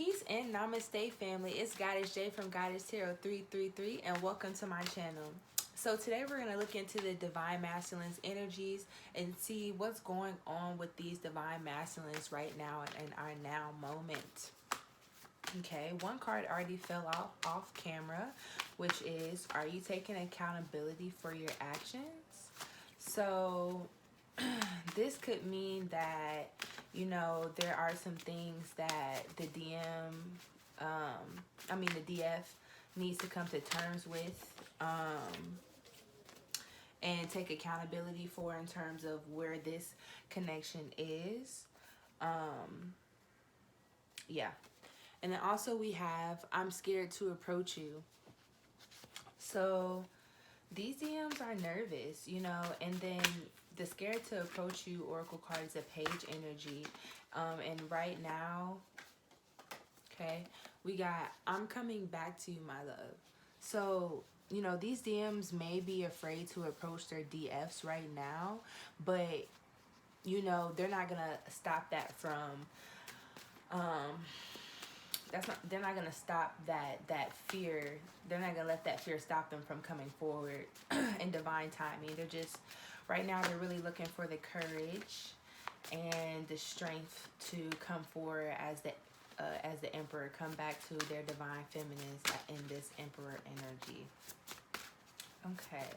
Peace and namaste, family. It's Goddess J from Goddess Tarot 333, and welcome to my channel. So today we're going to look into the Divine Masculines energies and see what's going on with these Divine Masculines right now in our now moment. Okay, one card already fell off camera, which is, are you taking accountability for your actions? So this could mean that, you know, there are some things that the the DF needs to come to terms with and take accountability for in terms of where this connection is. Yeah. And then also we have, I'm scared to approach you. So these DMs are nervous, you know, and then the scared to approach you oracle card is a page energy. And right now, okay, we got, I'm coming back to you, my love. So, you know, these DMs may be afraid to approach their DFs right now, but, you know, they're not going to stop that from, they're not going to stop that fear. They're not going to let that fear stop them from coming forward in divine timing. They're just, right now, they're really looking for the courage and the strength to come forward as the Emperor, come back to their divine feminines in this Emperor energy. Okay.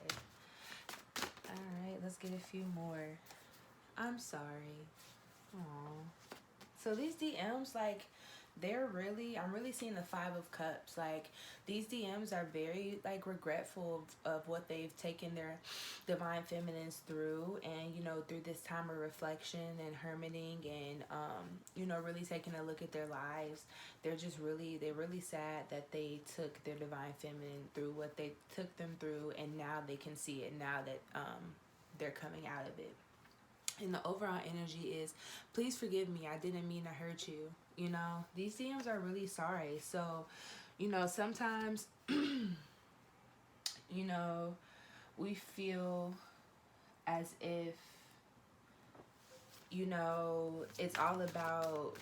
All right, let's get a few more. I'm sorry. Aww. So these DMs, like, I'm really seeing the 5 of Cups. Like, these DMs are very, like, regretful of what they've taken their divine feminines through, and, you know, through this time of reflection and hermiting and, you know, really taking a look at their lives. They're really sad that they took their divine feminine through what they took them through, and now they can see it now that, they're coming out of it. And the overall energy is, please forgive me, I didn't mean to hurt you. You know, these DMs are really sorry. So, you know, sometimes, you know, we feel as if, you know, it's all about,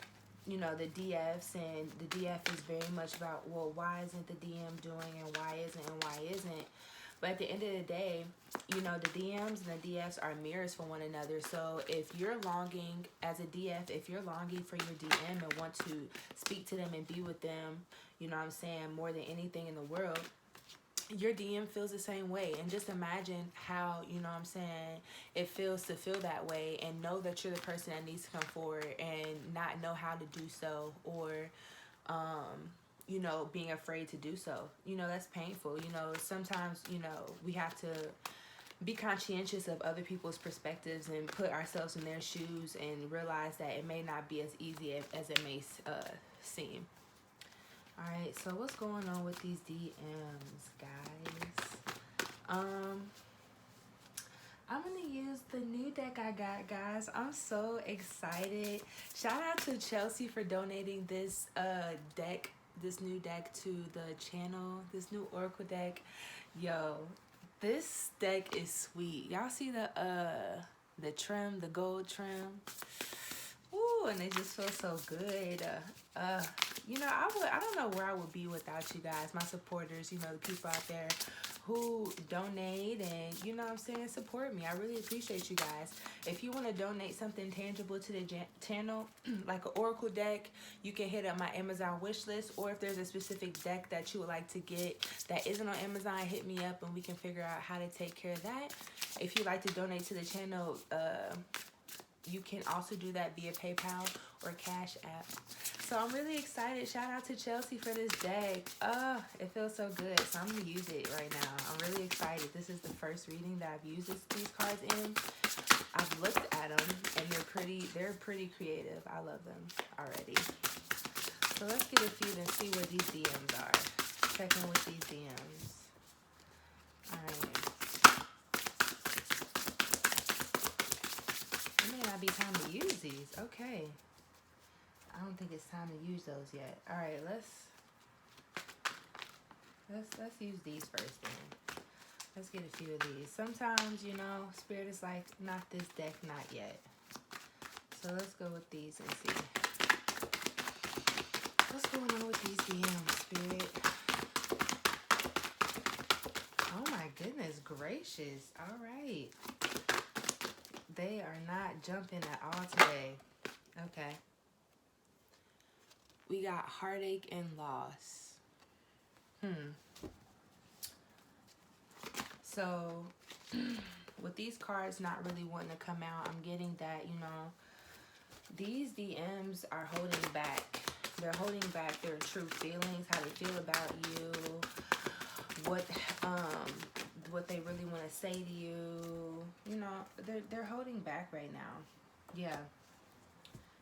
you know, the DFs, and the DF is very much about, well, why isn't the DM doing, and why isn't. But at the end of the day, you know, the DMs and the DFs are mirrors for one another. So if you're longing as a DF, if you're longing for your DM and want to speak to them and be with them, you know what I'm saying, more than anything in the world, your DM feels the same way. And just imagine how, you know what I'm saying, it feels to feel that way and know that you're the person that needs to come forward and not know how to do so, or, you know, being afraid to do so. You know, that's painful. You know, sometimes, you know, we have to be conscientious of other people's perspectives and put ourselves in their shoes and realize that it may not be as easy as it may seem. All right, so what's going on with these DMs, guys? I'm going to use the new deck I got, guys. I'm so excited. Shout out to Chelsea for donating this deck, this new deck to the channel, this new oracle deck. Yo, this deck is sweet. Y'all see the trim, the gold trim? Ooh, and it just feels so good. You know, I don't know where I would be without you guys, my supporters, you know, the people out there who donate and, you know what I'm saying, support me. I really appreciate you guys. If you want to donate something tangible to the channel, like an oracle deck, you can hit up my Amazon wish list, or if there's a specific deck that you would like to get that isn't on Amazon, hit me up and we can figure out how to take care of that. If you'd like to donate to the channel, you can also do that via PayPal or Cash App. So I'm really excited. Shout out to Chelsea for this deck. It feels so good. So I'm going to use it right now. I'm really excited. This is the first reading that I've used these cards in. I've looked at them and they're pretty creative. I love them already. So let's get a few and see where these DMs are. Check in with these DMs. Alright. It may not be time to use these. Okay. I don't think it's time to use those yet. All right, let's use these first then. Let's get a few of these. Sometimes, you know, Spirit is like, not this deck, not yet. So let's go with these and see. What's going gracious. All right. They are not jumping at all today. Okay. We got heartache and loss. So, with these cards not really wanting to come out, I'm getting that, these DMs are holding back. They're holding back their true feelings, how they feel about you, what they really want to say to you. They're holding back right now. Yeah.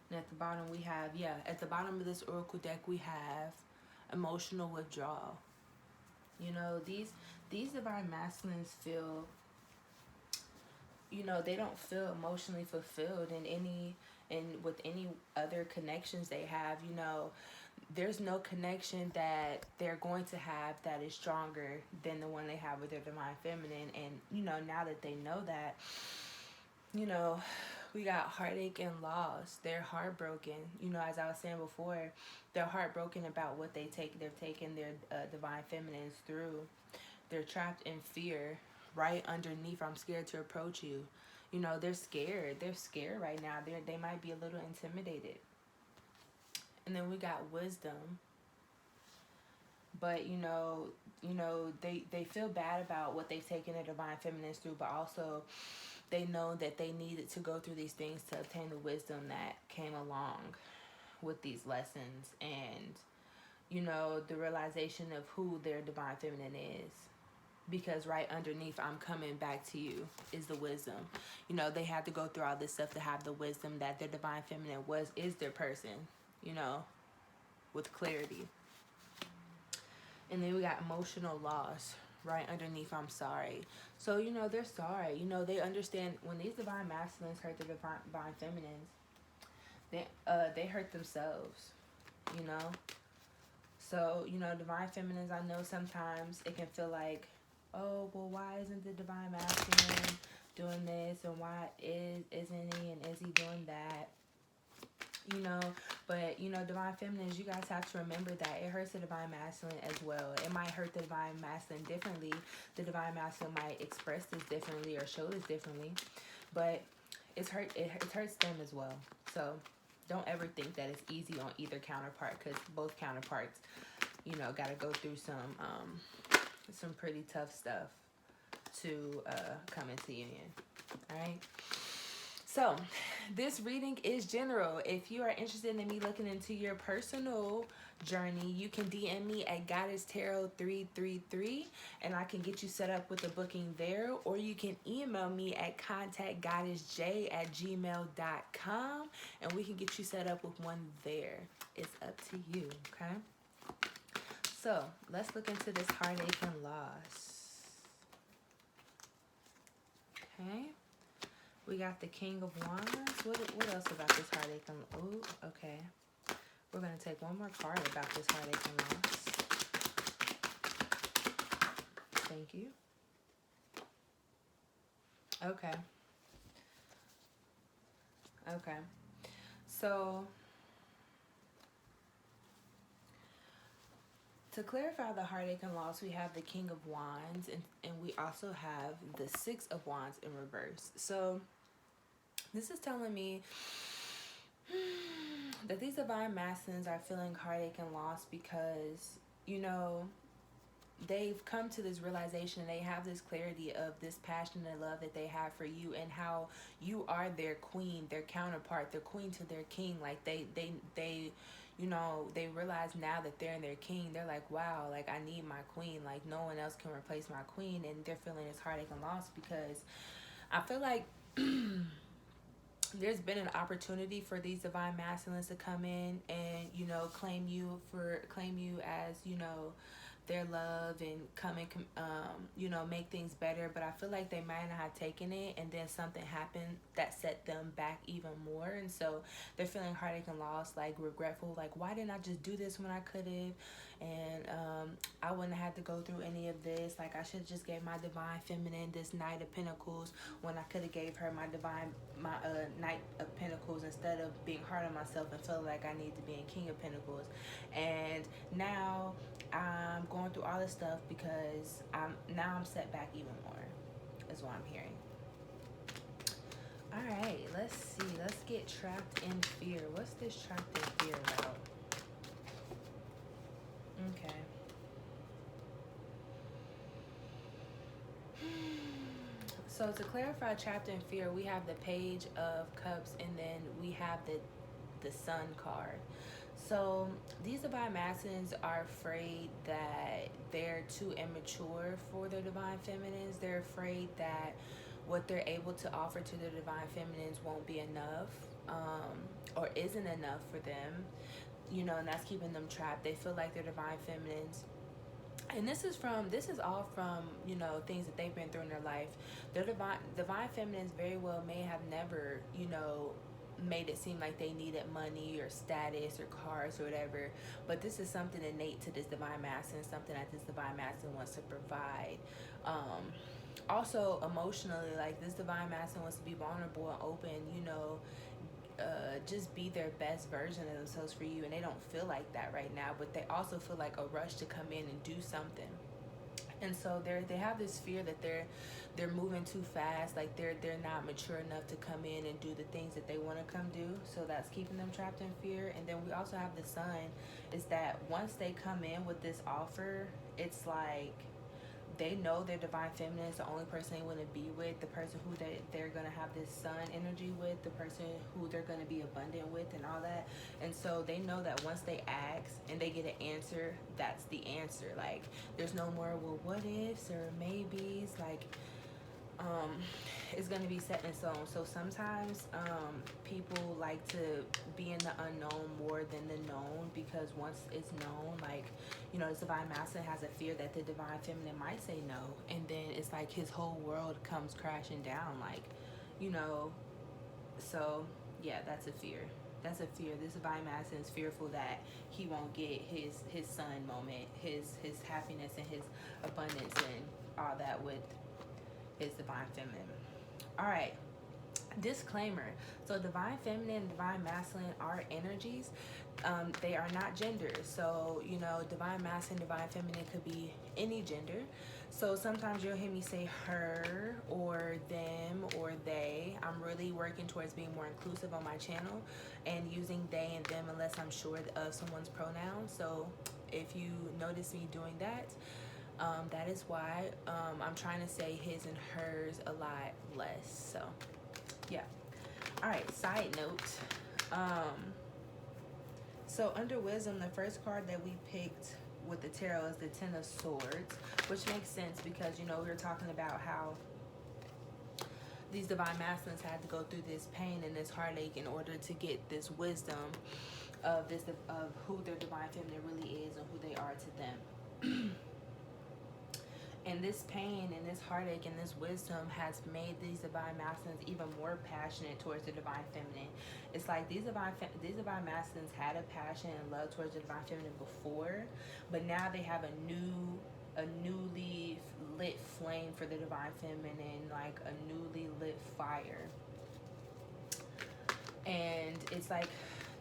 And at the bottom we have, at the bottom of this oracle deck we have emotional withdrawal. These divine masculines feel, they don't feel emotionally fulfilled with any other connections they have. There's no connection that they're going to have that is stronger than the one they have with their divine feminine. And now that they know that, we got heartache and loss. They're heartbroken. As I was saying before, they're heartbroken about what they're taking their divine feminines through. They're trapped in fear. Right underneath, I'm scared to approach you. They're scared. They're scared right now. They might be a little intimidated. And then we got wisdom. But they feel bad about what they've taken their divine feminines through, but also they know that they needed to go through these things to obtain the wisdom that came along with these lessons, and the realization of who their divine feminine is. Because right underneath, I'm coming back to you, is the wisdom. They had to go through all this stuff to have the wisdom that their divine feminine is their person, with clarity. And then we got emotional loss. Right underneath, I'm sorry. So, they're sorry. They understand when these divine masculines hurt the divine feminines, they hurt themselves, So, divine feminines, I know sometimes it can feel like, oh, well, why isn't the divine masculine doing this? And why isn't he? And is he doing that? But divine feminines, you guys have to remember that it hurts the divine masculine as well. It might hurt the divine masculine differently. The divine masculine might express this differently or show this differently, but it hurts them as well. So don't ever think that it's easy on either counterpart, because both counterparts got to go through some pretty tough stuff to come into union. All right. So, this reading is general. If you are interested in me looking into your personal journey, you can DM me at GoddessTarot333, and I can get you set up with a booking there. Or you can email me at contactgoddessj@gmail.com, and we can get you set up with one there. It's up to you, okay? So, let's look into this heartache and loss. Okay. We got the King of Wands. What else about this heartache and loss? Ooh, okay. We're going to take one more card about this heartache and loss. Thank you. Okay. Okay. So, to clarify the heartache and loss, we have the King of Wands, and we also have the Six of Wands in reverse. So, this is telling me that these divine masculines are feeling heartache and loss because, they've come to this realization, they have this clarity of this passion and love that they have for you, and how you are their queen, their counterpart, their queen to their king. Like they realize now that they're in their king, they're like, wow, like I need my queen, like no one else can replace my queen. And they're feeling this heartache and loss because I feel like there's been an opportunity for these divine masculines to come in and claim you as their love and come and make things better, but I feel like they might not have taken it, and then something happened that set them back even more, and so they're feeling heartache and loss, like regretful, like why didn't I just do this when I could have, and I wouldn't have had to go through any of this. Like I should have just gave my divine feminine this Knight of Pentacles when I could have gave her my Knight of Pentacles, instead of being hard on myself and feeling like I need to be in King of Pentacles. And now I'm going through all this stuff because I'm set back even more. is what I'm hearing. All right, let's see. Let's get trapped in fear. What's this trapped in fear about? Okay. So to clarify trapped in fear, we have the Page of Cups, and then we have the Sun card. So these divine masculines are afraid that they're too immature for the divine feminines. They're afraid that what they're able to offer to the divine feminines won't be enough, or isn't enough for them, and that's keeping them trapped. They feel like their divine feminines, and this is all from things that they've been through in their life. Their divine feminines very well may have never made it seem like they needed money or status or cars or whatever, but this is something innate to this divine masculine, something that this divine masculine wants to provide. Also emotionally, like this divine masculine wants to be vulnerable and open, just be their best version of themselves for you, and they don't feel like that right now, but they also feel like a rush to come in and do something. And so they have this fear that they're moving too fast, like they're not mature enough to come in and do the things that they want to come do. So that's keeping them trapped in fear. And then we also have the Sun, is that once they come in with this offer, it's like they know their divine feminine is the only person they want to be with, the person who they're going to have this Sun energy with, the person who they're going to be abundant with, and all that. And so they know that once they ask and they get an answer, that's the answer. Like there's no more well what ifs or maybes. Like it's going to be set in stone. So sometimes people like to be in the unknown more than the known, because once it's known, like this divine masculine has a fear that the divine feminine might say no, and then it's like his whole world comes crashing down, like so yeah, that's a fear. This divine masculine is fearful that he won't get his Sun moment, his happiness and his abundance and all that with his divine feminine. All right, disclaimer. So divine feminine and divine masculine are energies. They are not genders. So divine masculine, divine feminine could be any gender. So sometimes you'll hear me say her or them or they. I'm really working towards being more inclusive on my channel and using they and them unless I'm sure of someone's pronouns. So if you notice me doing that, that is why. I'm trying to say his and hers a lot less. So yeah. All right, side note. So under wisdom, the first card that we picked with the tarot is the Ten of Swords, which makes sense because we were talking about how these divine masculines had to go through this pain and this heartache in order to get this wisdom of who their divine feminine really is and who they are to them. And this pain and this heartache and this wisdom has made these divine masculines even more passionate towards the divine feminine. It's like these divine masculines had a passion and love towards the divine feminine before, but now they have a newly lit flame for the divine feminine, like a newly lit fire. And it's like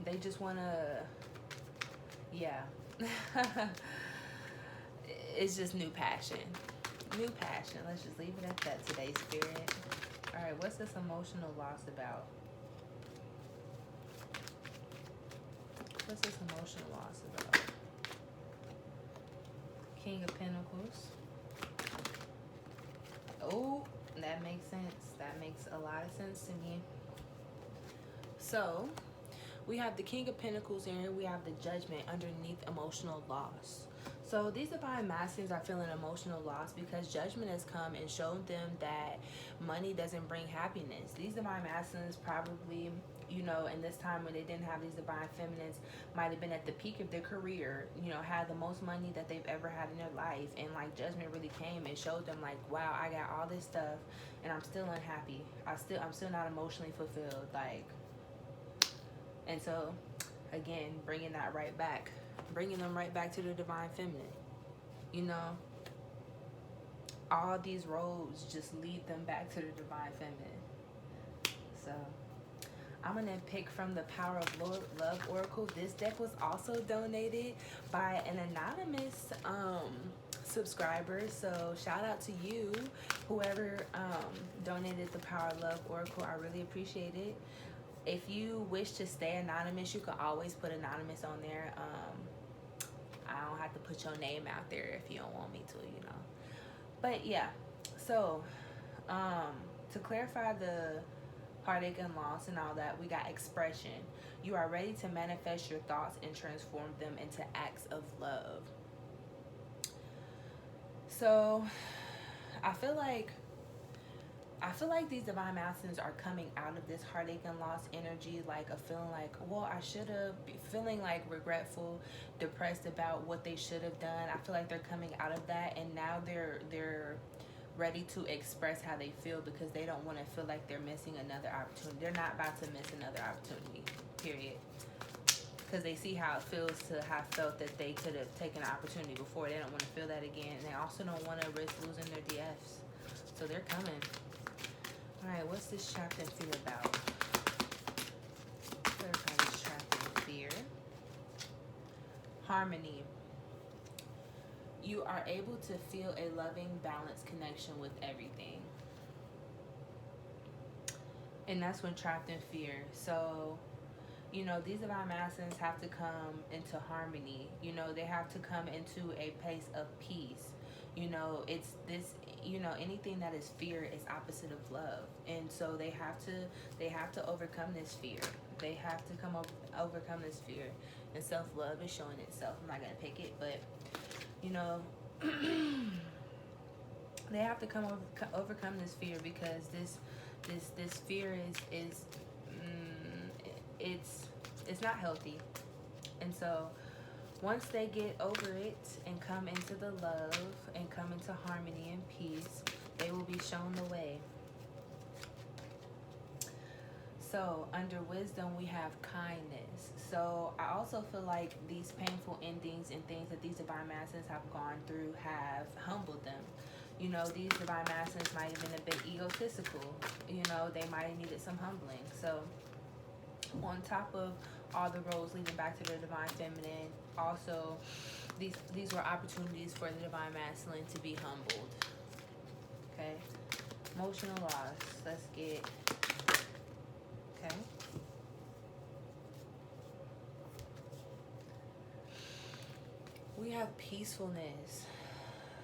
they just want to, yeah. It's just new passion. Let's just leave it at that today, Spirit. All right, what's this emotional loss about? What's this emotional loss about? King of Pentacles. Oh, that makes sense. That makes a lot of sense to me. So, we have the King of Pentacles here. We have the Judgment underneath emotional loss. So these divine masculines are feeling emotional loss because judgment has come and shown them that money doesn't bring happiness. These divine masculines probably, in this time when they didn't have these divine feminines, might have been at the peak of their career, had the most money that they've ever had in their life. And like judgment really came and showed them like, wow, I got all this stuff and I'm still unhappy. I'm still not emotionally fulfilled. Like, and so again, bringing them right back to the divine feminine. All these roads just lead them back to the divine feminine. So I'm gonna pick from the Power of Love Oracle. This deck was also donated by an anonymous subscribers. So shout out to you, whoever donated the Power of Love Oracle. I really appreciate it. If you wish to stay anonymous, you can always put anonymous on there. I don't have to put your name out there if you don't want me to, you know. But yeah, so to clarify the heartache and loss and all that, we got expression. You are ready to manifest your thoughts and transform them into acts of love. So I feel like these divine masculines are coming out of this heartache and loss energy, like a feeling like, well, I should have, feeling like regretful, depressed about what they should have done. I feel like they're coming out of that, and now they're ready to express how they feel, because they don't want to feel like they're missing another opportunity. They're not about to miss another opportunity, period. Because they see how it feels to have felt that they could have taken an opportunity before. They don't want to feel that again. And they also don't want to risk losing their DFs. So they're coming. All right, what's this trapped in fear about? Clarify this trapped in fear. Harmony. You are able to feel a loving, balanced connection with everything. And that's when trapped in fear. So, you know, these divine masculines have to come into harmony. You know, they have to come into a place of peace. You know, it's this, you know, anything that is fear is opposite of love. And so they have to overcome this fear. They have to overcome this fear. And self-love is showing itself. I'm not going to pick it, but, you know, they have to overcome this fear, because this fear is it's not healthy. And so once they get over it and come into the love and come into harmony and peace, they will be shown the way. So under wisdom, we have kindness. So I also feel like these painful endings and things that these divine masculines have gone through have humbled them. You know, these divine masculines might have been a bit egotistical. You know, they might have needed some humbling. So on top of all the roads leading back to their divine feminine, also these were opportunities for the divine masculine to be humbled. Okay, emotional loss. Let's get, okay, we have peacefulness.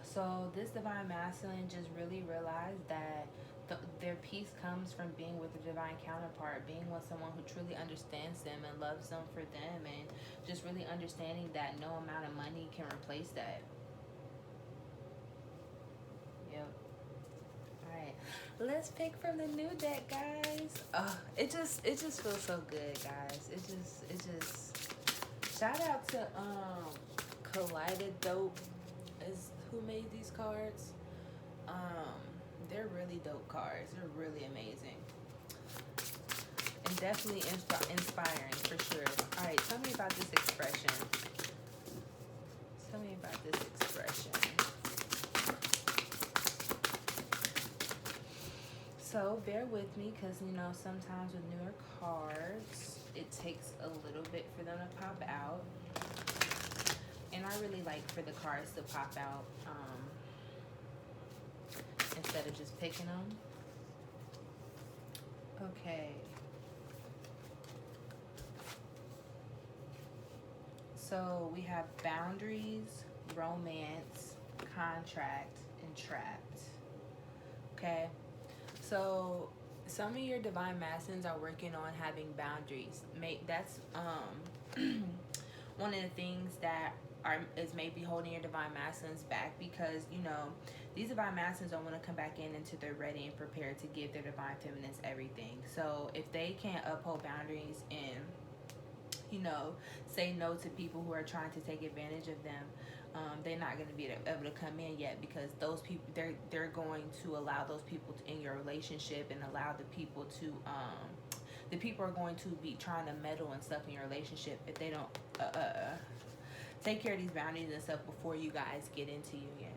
So this divine masculine just really realized that their peace comes from being with a divine counterpart, being with someone who truly understands them and loves them for them, and just really understanding that no amount of money can replace that. Yep. All right, let's pick from the new deck, guys. Oh, it just feels so good, guys. It just shout out to Collided Dope is who made these cards. They're really dope cards. They're really amazing. And definitely inspiring, for sure. All right, tell me about this expression. Tell me about this expression. So bear with me, because, you know, sometimes with newer cards, it takes a little bit for them to pop out. And I really like for the cards to pop out instead of just picking them. Okay. So we have boundaries, romance, contract, and trapped. Okay. So some of your divine masculines are working on having boundaries. That's one of the things that is maybe holding your divine masculines back, because, you know, these divine masculines don't want to come back in until they're ready and prepared to give their divine feminines everything. So if they can't uphold boundaries and, you know, say no to people who are trying to take advantage of them, they're not going to be able to come in yet, because those people, they're going to allow those people in your relationship, and allow the people are going to be trying to meddle and stuff in your relationship if they don't take care of these boundaries and stuff before you guys get into union.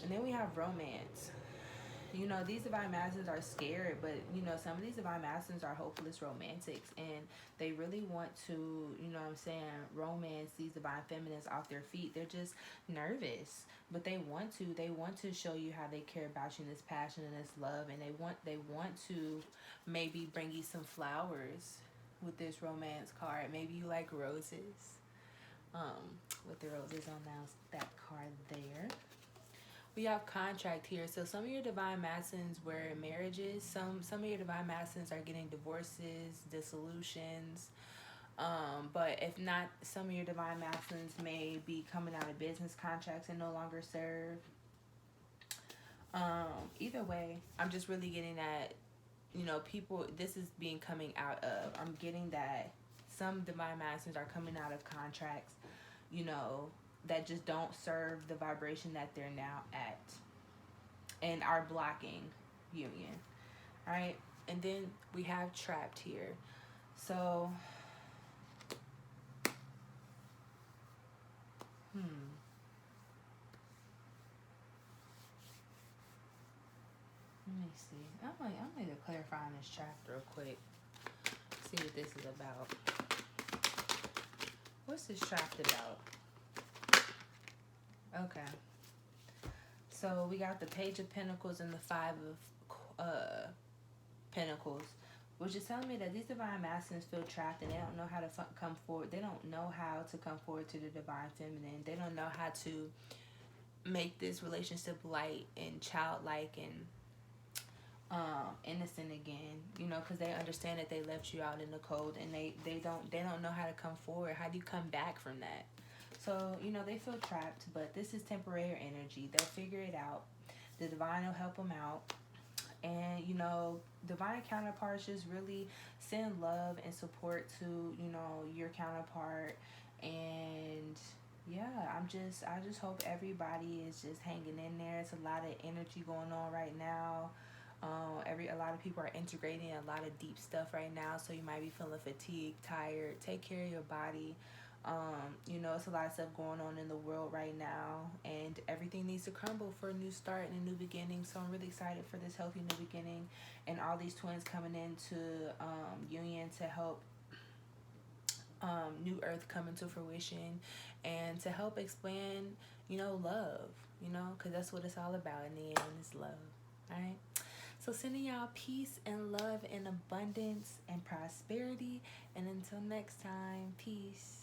And then we have romance. You know, these divine masculines are scared, but you know, some of these divine masculines are hopeless romantics, and they really want to, you know what I'm saying, romance these divine feminines off their feet. They're just nervous, but they want to show you how they care about you, and this passion and this love, and they want to maybe bring you some flowers with this romance card. Maybe you like roses. With the roses on that card there. We have contract here. So some of your divine masculines were in marriages. Some of your divine masculines are getting divorces, dissolutions. But if not, some of your divine masculines may be coming out of business contracts and no longer serve. Either way, I'm just really getting that, you know, people, this is being coming out of. I'm getting that some divine masculines are coming out of contracts, you know, that just don't serve the vibration that they're now at and are blocking union. All right. And then we have trapped here. So, let me see. I'm going to clarify on this trapped real quick. See what this is about. What's this trapped about? Okay. So we got the Page of Pentacles and the Five of Pentacles, which is telling me that these divine masculines feel trapped and they don't know how to come forward. They don't know how to come forward to the divine feminine. They don't know how to make this relationship light and childlike and innocent again, you know, because they understand that they left you out in the cold, and they don't know how to come forward. How do you come back from that? So, you know, they feel trapped, but this is temporary energy. They'll figure it out. The divine will help them out. And, you know, divine counterparts just really send love and support to, you know, your counterpart. And yeah, I just hope everybody is just hanging in there. It's a lot of energy going on right now. A lot of people are integrating a lot of deep stuff right now, so you might be feeling fatigued, tired. Take care of your body. You know, it's a lot of stuff going on in the world right now, and everything needs to crumble for a new start and a new beginning. So I'm really excited for this healthy new beginning, and all these twins coming into union to help new earth come into fruition, and to help expand, you know, love, you know, because that's what it's all about in the end, is love. All right. So sending y'all peace and love and abundance and prosperity. And until next time, peace.